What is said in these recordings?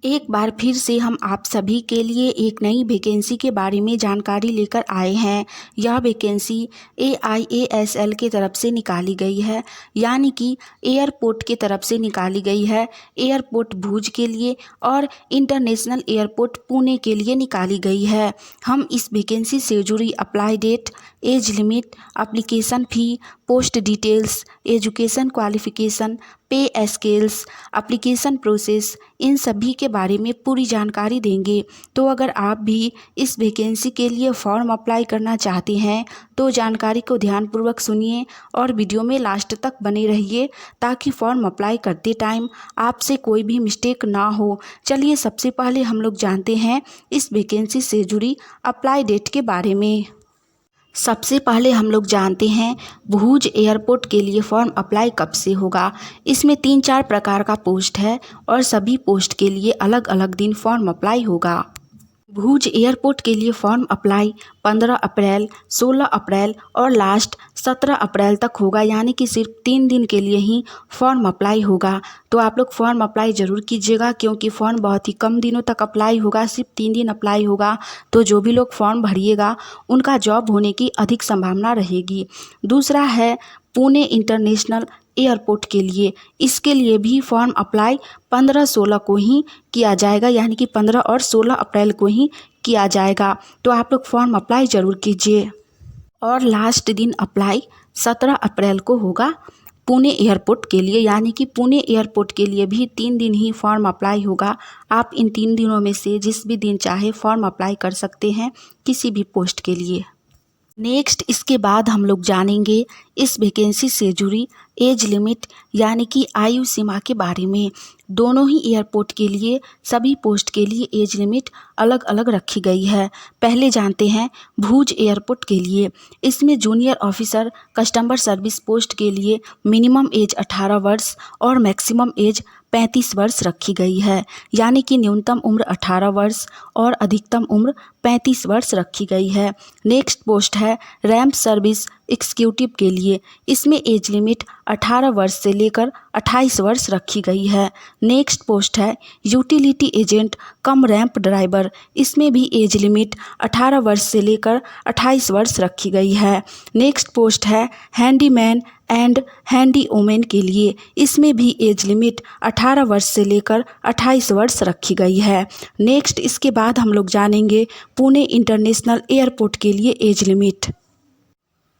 एक बार फिर से हम आप सभी के लिए एक नई वैकेंसी के बारे में जानकारी लेकर आए हैं। यह वैकेंसी AIASL की तरफ से निकाली गई है, यानी कि एयरपोर्ट की तरफ से निकाली गई है। एयरपोर्ट भुज के लिए और इंटरनेशनल एयरपोर्ट पुणे के लिए निकाली गई है। हम इस वैकेंसी से जुड़ी apply date, age limit, application fee, post details, education qualification, pay scales, application process, इन सभी के बारे में पूरी जानकारी देंगे। तो अगर आप भी इस वैकेंसी के लिए फॉर्म अप्लाई करना चाहते हैं तो जानकारी को ध्यानपूर्वक सुनिए और वीडियो में लास्ट तक बने रहिए ताकि फॉर्म अप्लाई करते टाइम आपसे कोई भी मिस्टेक ना हो। चलिए सबसे पहले हम लोग जानते हैं इस वैकेंसी से जुड़ी अप्लाई डेट के बारे में। सबसे पहले हम लोग जानते हैं भुज एयरपोर्ट के लिए फॉर्म अप्लाई कब से होगा। इसमें 3-4 प्रकार का पोस्ट है और सभी पोस्ट के लिए अलग अलग दिन फॉर्म अप्लाई होगा। भुज एयरपोर्ट के लिए फॉर्म अप्लाई 15 अप्रैल, 16 अप्रैल और लास्ट 17 अप्रैल तक होगा, यानी कि सिर्फ 3 दिन के लिए ही फॉर्म अप्लाई होगा। तो आप लोग फॉर्म अप्लाई ज़रूर कीजिएगा क्योंकि फॉर्म बहुत ही कम दिनों तक अप्लाई होगा, सिर्फ 3 दिन अप्लाई होगा। तो जो भी लोग फॉर्म भरिएगा उनका जॉब होने की अधिक संभावना रहेगी। दूसरा है पुणे इंटरनेशनल एयरपोर्ट के लिए, इसके लिए भी फॉर्म अप्लाई 15-16 को ही किया जाएगा, यानी कि 15 और 16 अप्रैल को ही किया जाएगा। तो आप लोग फॉर्म अप्लाई ज़रूर कीजिए। और लास्ट दिन अप्लाई 17 अप्रैल को होगा पुणे एयरपोर्ट के लिए, यानी कि पुणे एयरपोर्ट के लिए भी 3 दिन ही फॉर्म अप्लाई होगा। आप इन 3 दिनों में से जिस भी दिन चाहे फॉर्म अप्लाई कर सकते हैं किसी भी पोस्ट के लिए। नेक्स्ट इसके बाद हम लोग जानेंगे इस वैकेंसी से जुड़ी एज लिमिट, यानी कि आयु सीमा के बारे में। दोनों ही एयरपोर्ट के लिए सभी पोस्ट के लिए एज लिमिट अलग अलग रखी गई है। पहले जानते हैं भुज एयरपोर्ट के लिए। इसमें junior officer customer service post के लिए मिनिमम एज 18 वर्ष और मैक्सिमम एज 35 वर्ष रखी गई है, यानी कि न्यूनतम उम्र 18 वर्ष और अधिकतम उम्र 35 वर्ष रखी गई है। नेक्स्ट पोस्ट है रैंप सर्विस एग्जीक्यूटिव के लिए। इसमें एज लिमिट 18 वर्ष से लेकर 28 वर्ष रखी गई है। नेक्स्ट पोस्ट है utility agent cum ramp driver. इसमें भी एज लिमिट 18 वर्ष से लेकर 28 वर्ष रखी गई है। नेक्स्ट पोस्ट है हैंडीमैन एंड हैंडी वोमेन के लिए। इसमें भी एज लिमिट 18 वर्ष से लेकर 28 वर्ष रखी गई है। नेक्स्ट इसके बाद हम लोग जानेंगे पुणे इंटरनेशनल एयरपोर्ट के लिए age limit.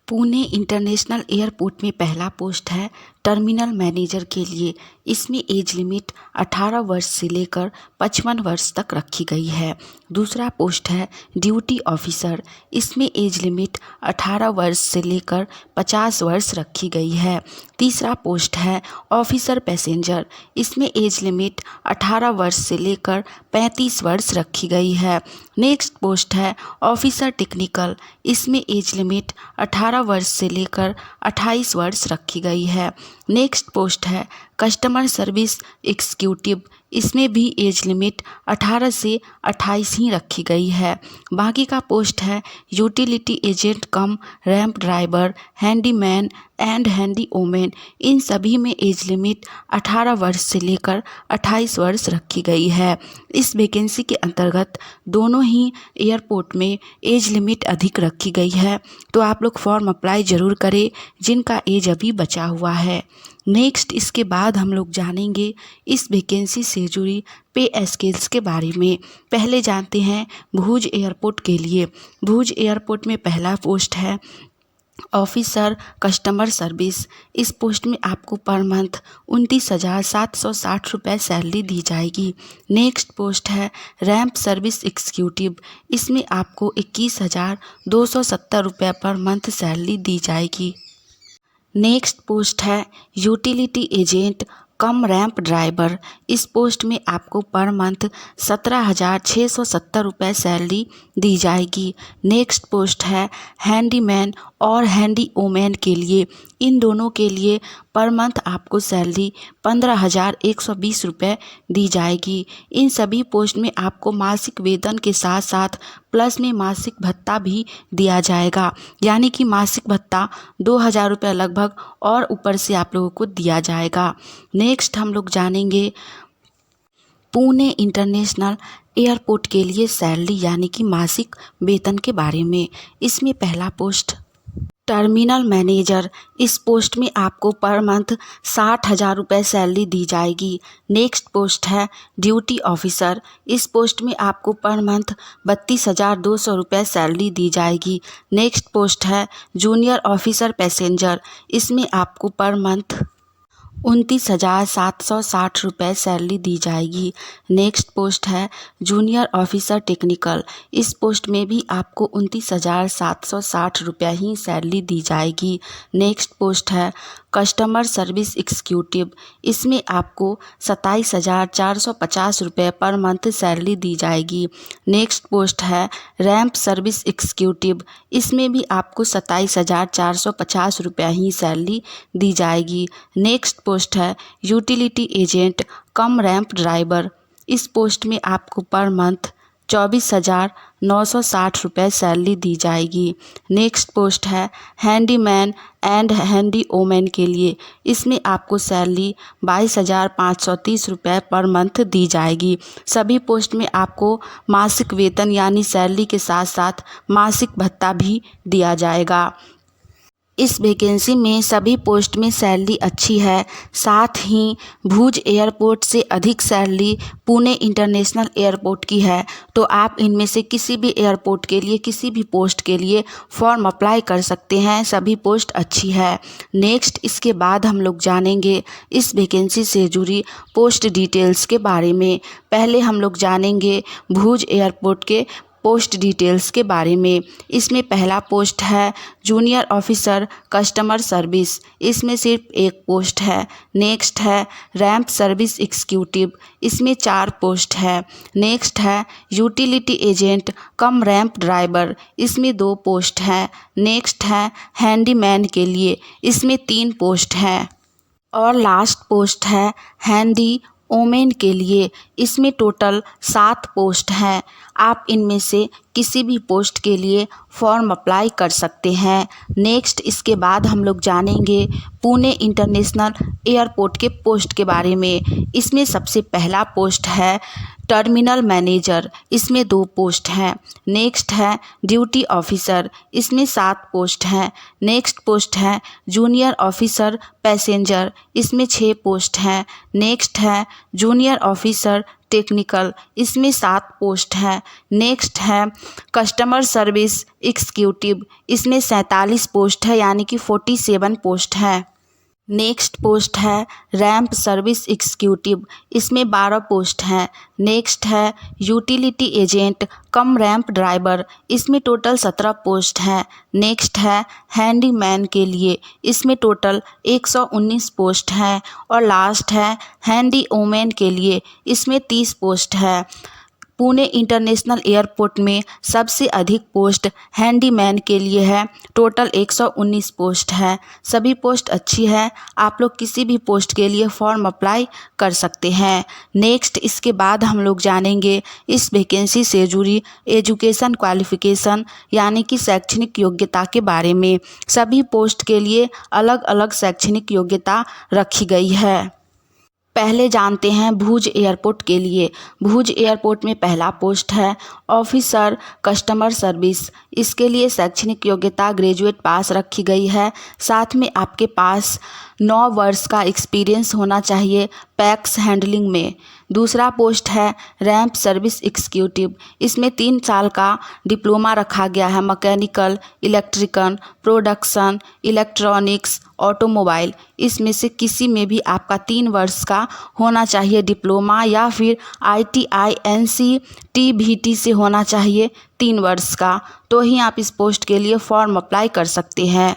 Pune international airport में पहला पोस्ट है टर्मिनल मैनेजर के लिए। इसमें एज लिमिट 18 वर्ष से लेकर 55 वर्ष तक रखी गई है। दूसरा पोस्ट है ड्यूटी ऑफिसर। इसमें एज लिमिट 18 वर्ष से लेकर 50 वर्ष रखी गई है। तीसरा पोस्ट है ऑफिसर पैसेंजर। इसमें एज लिमिट 18 वर्ष से लेकर 35 वर्ष रखी गई है। नेक्स्ट पोस्ट है ऑफिसर टेक्निकल। इसमें एज लिमिट 18 वर्ष से लेकर 28 वर्ष रखी गई है। नेक्स्ट पोस्ट है कस्टमर सर्विस एग्जीक्यूटिव। इसमें भी एज लिमिट 18 से 28 ही रखी गई है। बाकी का पोस्ट है utility agent cum ramp driver, handyman and handy women. इन सभी में एज लिमिट 18 वर्ष से लेकर 28 वर्ष रखी गई है। इस वैकेंसी के अंतर्गत दोनों ही एयरपोर्ट में एज लिमिट अधिक रखी गई है। तो आप लोग फॉर्म अप्लाई ज़रूर करें जिनका एज अभी बचा हुआ है। नेक्स्ट इसके बाद हम लोग जानेंगे इस वैकेंसी से जुड़ी पे स्केल्स के बारे में। पहले जानते हैं भुज एयरपोर्ट के लिए। भुज एयरपोर्ट में पहला पोस्ट है ऑफिसर कस्टमर सर्विस। इस पोस्ट में आपको पर मंथ 29,760 रुपये सैलरी दी जाएगी। नेक्स्ट पोस्ट है रैंप सर्विस एग्जीक्यूटिव। इसमें आपको 21,270 रुपये पर मंथ सैलरी दी जाएगी। नेक्स्ट पोस्ट है utility agent cum ramp driver. इस पोस्ट में आपको पर मंथ 17,670 रुपये सैलरी दी जाएगी। नेक्स्ट पोस्ट है हैंडीमैन और हैंडी वोमेन के लिए। इन दोनों के लिए पर मंथ आपको सैलरी 15,120 रुपये दी जाएगी। इन सभी पोस्ट में आपको मासिक वेतन के साथ साथ प्लस में मासिक भत्ता भी दिया जाएगा, यानी कि मासिक भत्ता 2,000 रुपये लगभग और ऊपर से आप लोगों को दिया जाएगा। नेक्स्ट हम लोग जानेंगे पुणे इंटरनेशनल एयरपोर्ट के लिए सैलरी यानी कि मासिक वेतन के बारे में। इसमें पहला पोस्ट टर्मिनल मैनेजर। इस पोस्ट में आपको पर मंथ 60,000 रुपये सैलरी दी जाएगी। नेक्स्ट पोस्ट है ड्यूटी ऑफिसर। इस पोस्ट में आपको पर मंथ 32,200 रुपये सैलरी दी जाएगी। नेक्स्ट पोस्ट है जूनियर ऑफिसर पैसेंजर। इसमें आपको पर मंथ 29,760 रुपये सैलरी दी जाएगी। नेक्स्ट पोस्ट है जूनियर ऑफिसर टेक्निकल। इस पोस्ट में भी आपको 29,760 रुपये ही सैलरी दी जाएगी। नेक्स्ट पोस्ट है कस्टमर सर्विस एग्जीक्यूटिव। इसमें आपको 27,450 रुपये पर मंथ सैलरी दी जाएगी। नेक्स्ट पोस्ट है रैंप सर्विस एग्जीक्यूटिव। इसमें भी आपको 27,450 रुपये ही सैलरी दी जाएगी। नेक्स्ट पोस्ट है utility agent cum ramp driver. इस पोस्ट में आपको पर मंथ 24,960 रुपये सैलरी दी जाएगी। नेक्स्ट पोस्ट है हैंडीमैन एंड हैंडी ओमैन के लिए। इसमें आपको सैलरी 22,530 रुपये पर मंथ दी जाएगी। सभी पोस्ट में आपको मासिक वेतन यानी सैलरी के साथ साथ मासिक भत्ता भी दिया जाएगा। इस वैकेंसी में सभी पोस्ट में सैलरी अच्छी है। साथ ही भुज एयरपोर्ट से अधिक सैलरी पुणे इंटरनेशनल एयरपोर्ट की है। तो आप इनमें से किसी भी एयरपोर्ट के लिए किसी भी पोस्ट के लिए फॉर्म अप्लाई कर सकते हैं। सभी पोस्ट अच्छी है। नेक्स्ट इसके बाद हम लोग जानेंगे इस वैकेंसी से जुड़ी पोस्ट डिटेल्स के बारे में। पहले हम लोग जानेंगे भुज एयरपोर्ट के पोस्ट डिटेल्स के बारे में। इसमें पहला पोस्ट है जूनियर ऑफिसर कस्टमर सर्विस। इसमें सिर्फ एक पोस्ट है। नेक्स्ट है रैंप सर्विस एग्जीक्यूटिव। इसमें 4 पोस्ट है। नेक्स्ट है utility agent cum ramp driver. इसमें 2 पोस्ट है। नेक्स्ट है हैंडीमैन के लिए। इसमें 3 पोस्ट है। और लास्ट पोस्ट है हैंडी ओमेन के लिए। इसमें टोटल 7 पोस्ट हैं। आप इनमें से किसी भी पोस्ट के लिए फॉर्म अप्लाई कर सकते हैं। नेक्स्ट इसके बाद हम लोग जानेंगे पुणे इंटरनेशनल एयरपोर्ट के पोस्ट के बारे में। इसमें सबसे पहला पोस्ट है टर्मिनल मैनेजर। इसमें 2 पोस्ट हैं। नेक्स्ट है ड्यूटी ऑफिसर। इसमें 7 पोस्ट हैं। नेक्स्ट पोस्ट है जूनियर ऑफिसर पैसेंजर। इसमें 6 पोस्ट हैं। नेक्स्ट है जूनियर ऑफिसर टेक्निकल। इसमें 7 पोस्ट हैं। नेक्स्ट है कस्टमर सर्विस एग्जीक्यूटिव। इसमें 47 पोस्ट है यानी कि 47 पोस्ट हैं। नेक्स्ट पोस्ट है रैंप सर्विस एग्जीक्यूटिव। इसमें 12 पोस्ट हैं। नेक्स्ट है utility agent cum ramp driver. इसमें टोटल 17 पोस्ट हैं। नेक्स्ट है हैंडीमैन के लिए। इसमें टोटल 119 पोस्ट हैं। और लास्ट है हैंडी ओमैन के लिए। इसमें 30 पोस्ट है। पुणे इंटरनेशनल एयरपोर्ट में सबसे अधिक पोस्ट हैंडीमैन के लिए है। टोटल 119 पोस्ट है। सभी पोस्ट अच्छी है। आप लोग किसी भी पोस्ट के लिए फॉर्म अप्लाई कर सकते हैं। नेक्स्ट इसके बाद हम लोग जानेंगे इस वैकेंसी से जुड़ी एजुकेशन क्वालिफ़िकेशन यानी कि शैक्षणिक योग्यता के बारे में। सभी पोस्ट के लिए अलग अलग शैक्षणिक योग्यता रखी गई है। पहले जानते हैं भुज एयरपोर्ट के लिए। भुज एयरपोर्ट में पहला पोस्ट है ऑफिसर कस्टमर सर्विस। इसके लिए शैक्षणिक योग्यता ग्रेजुएट पास रखी गई है। साथ में आपके पास 9 वर्ष का एक्सपीरियंस होना चाहिए पैक्स हैंडलिंग में। दूसरा पोस्ट है रैंप सर्विस एग्जीक्यूटिव। इसमें 3 साल का डिप्लोमा रखा गया है mechanical, electrical, production, electronics, automobile. इसमें से किसी में भी आपका 3 वर्ष का होना चाहिए डिप्लोमा या फिर ITI NC TVT से होना चाहिए 3 वर्ष का। तो ही आप इस पोस्ट के लिए फॉर्म अप्लाई कर सकते हैं।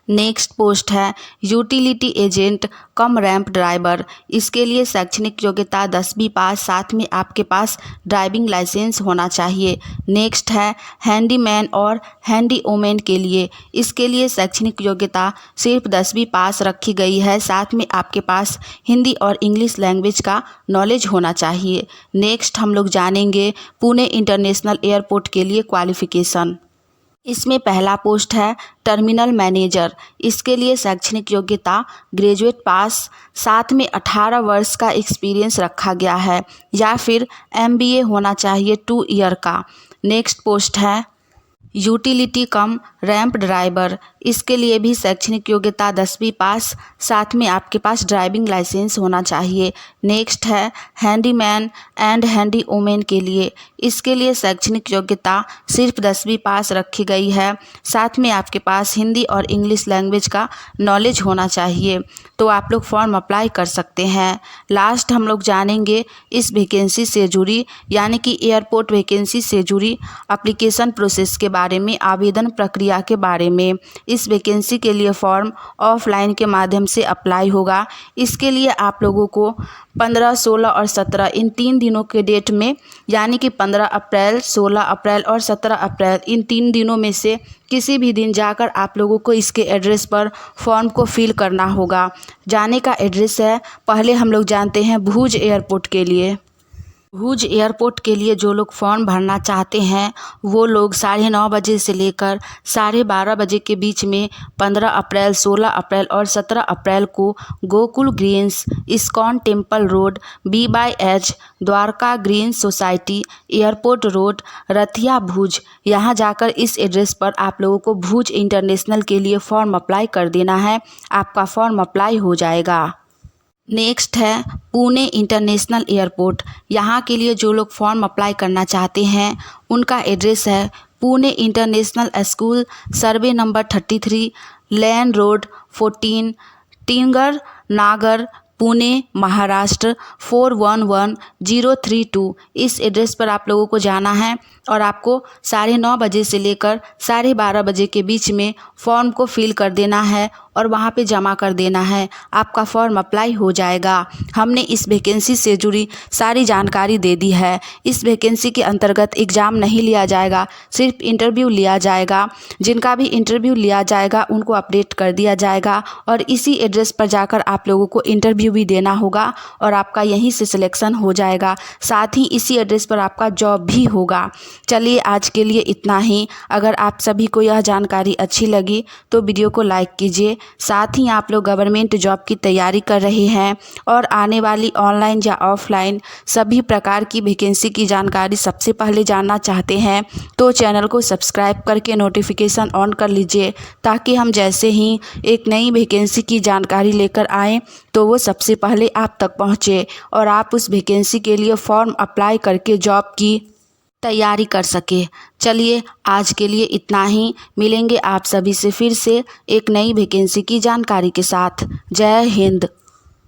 नेक्स्ट पोस्ट है utility agent cum ramp driver. इसके लिए शैक्षणिक योग्यता 10वीं पास। साथ में आपके पास ड्राइविंग लाइसेंस होना चाहिए। नेक्स्ट है हैंडीमैन और हैंडी ओमैन के लिए। इसके लिए शैक्षणिक योग्यता सिर्फ 10वीं पास रखी गई है। साथ में आपके पास हिंदी और इंग्लिश लैंग्वेज का नॉलेज होना चाहिए। नेक्स्ट हम लोग जानेंगे पुणे इंटरनेशनल एयरपोर्ट के लिए क्वालिफ़िकेशन। इसमें पहला पोस्ट है टर्मिनल मैनेजर। इसके लिए शैक्षणिक योग्यता ग्रेजुएट पास, साथ में 18 वर्ष का एक्सपीरियंस रखा गया है या फिर MBA होना चाहिए 2 ईयर का। नेक्स्ट पोस्ट है यूटिलिटी कम रैंप ड्राइवर। इसके लिए भी शैक्षणिक योग्यता 10वीं पास, साथ में आपके पास ड्राइविंग लाइसेंस होना चाहिए। नेक्स्ट है हैंडीमैन एंड हैंडी वुमेन के लिए। इसके लिए शैक्षणिक योग्यता सिर्फ 10वीं पास रखी गई है, साथ में आपके पास हिंदी और इंग्लिश लैंग्वेज का नॉलेज होना चाहिए। तो आप लोग फॉर्म अप्लाई कर सकते हैं। लास्ट हम लोग जानेंगे इस वैकेंसी से जुड़ी यानी कि एयरपोर्ट वैकेंसी से जुड़ी एप्लीकेशन प्रोसेस के बारे में, आवेदन प्रक्रिया के बारे में। इस वैकेंसी के लिए फॉर्म ऑफलाइन के माध्यम से अप्लाई होगा। इसके लिए आप लोगों को 15, 16 और 17 इन 3 दिनों के डेट में यानी कि 15 अप्रैल, 16 अप्रैल और 17 अप्रैल इन 3 दिनों में से किसी भी दिन जाकर आप लोगों को इसके एड्रेस पर फॉर्म को फिल करना होगा। जाने का एड्रेस है, पहले हम लोग जानते हैं भुज एयरपोर्ट के लिए। भुज एयरपोर्ट के लिए जो लोग फॉर्म भरना चाहते हैं वो लोग 9:30 बजे से लेकर 12:30 बजे के बीच में 15 अप्रैल, 16 अप्रैल और 17 अप्रैल को Gokul greens, ISKCON temple road, B/H, Dwarka green society, airport road, Rathiya Bhuj, यहाँ जाकर इस एड्रेस पर आप लोगों को भुज इंटरनेशनल के लिए फॉर्म अप्लाई कर देना है। आपका फॉर्म अप्लाई हो जाएगा। नेक्स्ट है पुणे इंटरनेशनल एयरपोर्ट। यहाँ के लिए जो लोग फॉर्म अप्लाई करना चाहते हैं उनका एड्रेस है Pune international school, survey number 33, लैन रोड 14, टिंगर नागर, पुणे, महाराष्ट्र 411032। इस एड्रेस पर आप लोगों को जाना है और आपको 9:30 बजे से लेकर 12:30 बजे के बीच में फॉर्म को फिल कर देना है और वहाँ पे जमा कर देना है। आपका फॉर्म अप्लाई हो जाएगा। हमने इस वैकेंसी से जुड़ी सारी जानकारी दे दी है। इस वैकेंसी के अंतर्गत एग्ज़ाम नहीं लिया जाएगा, सिर्फ इंटरव्यू लिया जाएगा। जिनका भी इंटरव्यू लिया जाएगा उनको अपडेट कर दिया जाएगा और इसी एड्रेस पर जाकर आप लोगों को इंटरव्यू भी देना होगा और आपका यहीं से सिलेक्शन हो जाएगा। साथ ही इसी एड्रेस पर आपका जॉब भी होगा। चलिए आज के लिए इतना ही। अगर आप सभी को यह जानकारी अच्छी लगी तो वीडियो को लाइक कीजिए। साथ ही आप लोग गवर्नमेंट जॉब की तैयारी कर रहे हैं और आने वाली ऑनलाइन या ऑफलाइन सभी प्रकार की वैकेंसी की जानकारी सबसे पहले जानना चाहते हैं तो चैनल को सब्सक्राइब करके नोटिफिकेशन ऑन कर लीजिए, ताकि हम जैसे ही एक नई वैकेंसी की जानकारी लेकर आएँ तो वो सबसे पहले आप तक पहुँचे और आप उस वैकेंसी के लिए फॉर्म अप्लाई करके जॉब की तैयारी कर सके। चलिए आज के लिए इतना ही। मिलेंगे आप सभी से फिर से एक नई वैकेंसी की जानकारी के साथ। जय हिंद।